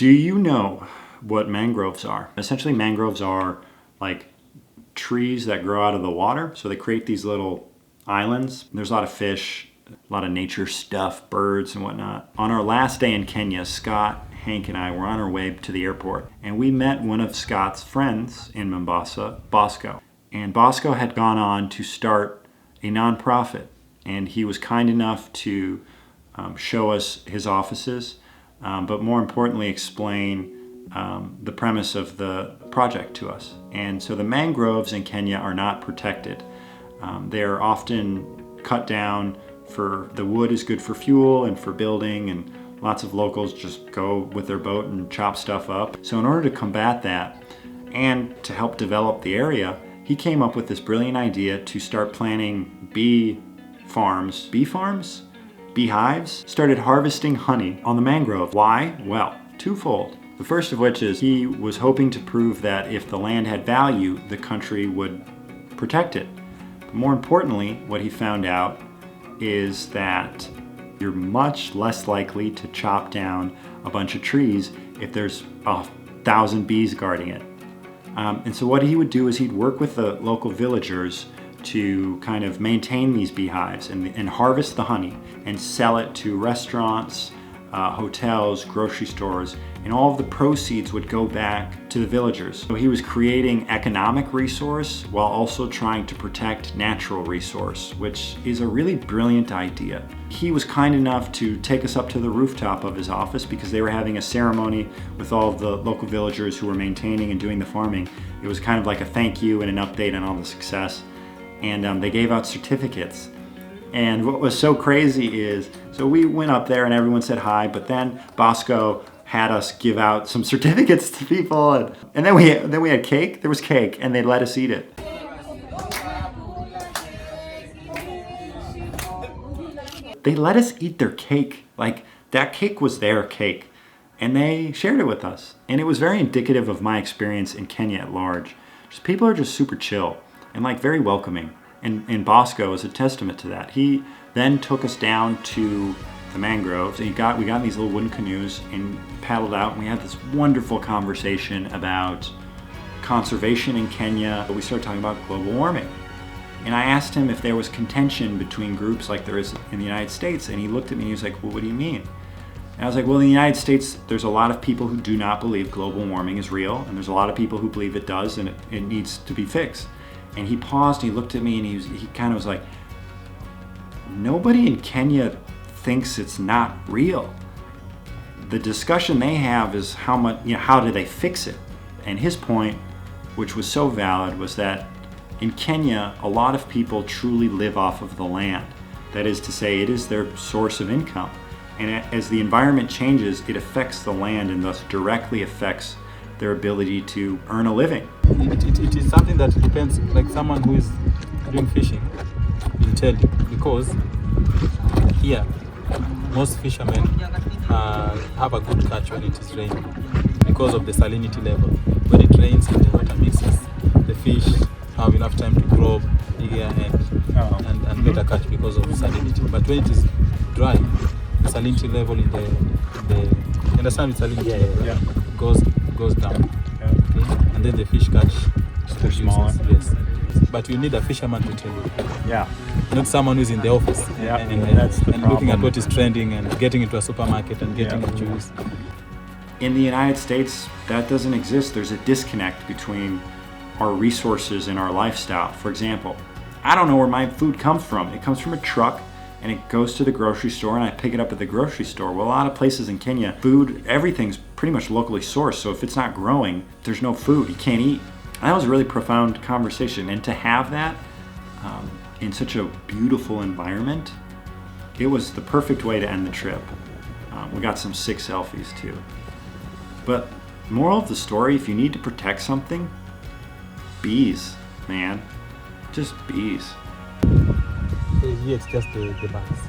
Do you know what mangroves are? Essentially, mangroves are like trees that grow out of the water. So they create these little islands. There's a lot of fish, a lot of nature stuff, birds and whatnot. On our last day in Kenya, Scott, Hank, and I were on our way to the airport, and we met one of Scott's friends in Mombasa, Bosco. And Bosco had gone on to start a nonprofit, and he was kind enough to show us his offices, but more importantly explain the premise of the project to us. And so the mangroves in Kenya are not protected. They're often cut down for, the wood is good for fuel and for building, and lots of locals just go with their boat and chop stuff up. So in order to combat that and to help develop the area, he came up with this brilliant idea to start planting beehives, started harvesting honey on the mangrove. Why? Well, twofold. The first of which is he was hoping to prove that if the land had value, the country would protect it. But more importantly, what he found out is that you're much less likely to chop down a bunch of trees if there's 1,000 bees guarding it. And so what he would do is he'd work with the local villagers to kind of maintain these beehives and harvest the honey and sell it to restaurants, hotels, grocery stores, and all of the proceeds would go back to the villagers. So he was creating economic resource while also trying to protect natural resource, which is a really brilliant idea. He was kind enough to take us up to the rooftop of his office because they were having a ceremony with all of the local villagers who were maintaining and doing the farming. It was kind of like a thank you and an update on all the success. And they gave out certificates. And what was so crazy is, so we went up there and everyone said hi, but then Bosco had us give out some certificates to people, and then we had cake. There was cake, and they let us eat it. They let us eat their cake. Like, that cake was their cake, and they shared it with us. And it was very indicative of my experience in Kenya at large. Just people are just super chill and like very welcoming. And Bosco is a testament to that. He then took us down to the mangroves, and we got in these little wooden canoes and paddled out, and we had this wonderful conversation about conservation in Kenya. We started talking about global warming. And I asked him if there was contention between groups like there is in the United States, and he looked at me and he was like, well, what do you mean? And I was like, well, in the United States, there's a lot of people who do not believe global warming is real, and there's a lot of people who believe it does, and it needs to be fixed. And he paused, he looked at me, and he kind of was like, nobody in Kenya thinks it's not real. The discussion they have is how do they fix it? And his point, which was so valid, was that in Kenya, a lot of people truly live off of the land. That is to say, it is their source of income. And as the environment changes, it affects the land and thus directly affects their ability to earn a living. It is something that depends, like someone who is doing fishing will tell you, because here most fishermen have a good catch when it is raining because of the salinity level. When it rains and the water mixes, the fish have enough time to grow bigger and better catch because of salinity. But when it is dry, the salinity level in the you understand the salinity goes down. Yeah. Okay? And then the fish catch They're smaller. Yes. But you need a fisherman to tell you. Yeah. Not someone who's in the office That's the and problem. looking at what is trending and getting into a supermarket and getting a juice. In the United States, that doesn't exist. There's a disconnect between our resources and our lifestyle. For example, I don't know where my food comes from. It comes from a truck and it goes to the grocery store and I pick it up at the grocery store. Well, a lot of places in Kenya, food, everything's pretty much locally sourced. So if it's not growing, there's no food. You can't eat. And that was a really profound conversation. And to have that in such a beautiful environment, it was the perfect way to end the trip. We got some sick selfies too. But moral of the story, if you need to protect something, bees, man. Just bees. Here it's just the bugs.